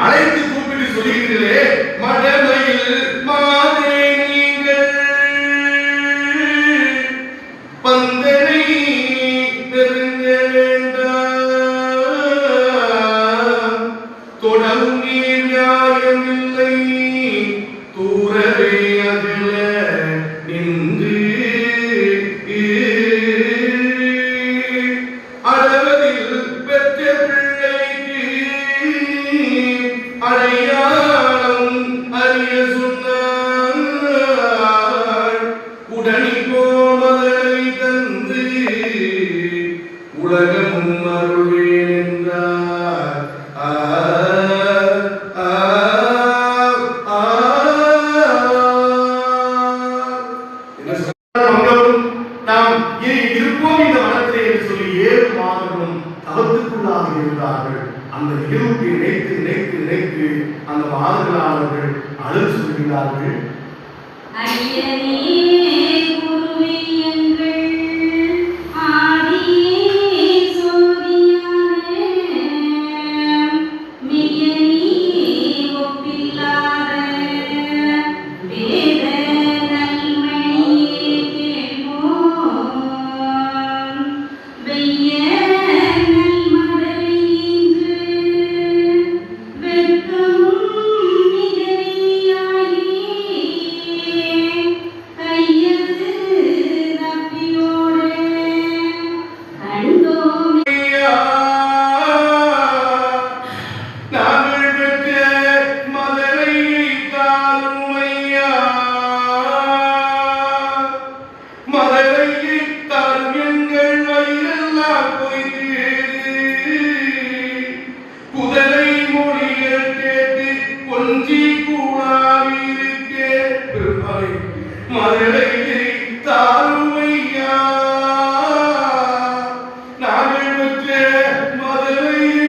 அழைத்து கூப்பிட்டு சொல்லுகிறீர்களே, மடமையில் மாதே நீங்கள் பந்தனை நெருங்க வேண்டாம். தொடரும் நீர் நியாயமில்லை, தூரவே அகல நின்று அடவதில் பெற்ற பிள்ளைக்கு அடையாளம் அறிய சொன்னார். உடனி கோமதனை தந்து உலகமும் அருள்வேன் என்றார். நாம் இருப்போம் இந்த வனத்திலே என்று சொல்லி 7 மாதங்களும் தவத்துக்குள்ளாக இருந்தார்கள். அந்த நிகழ்வுக்கு நினைத்து நினைத்து நினைத்து அந்த மாதங்களானவர்கள் அழுது சொல்கிறார்கள், மதுரை தாரும்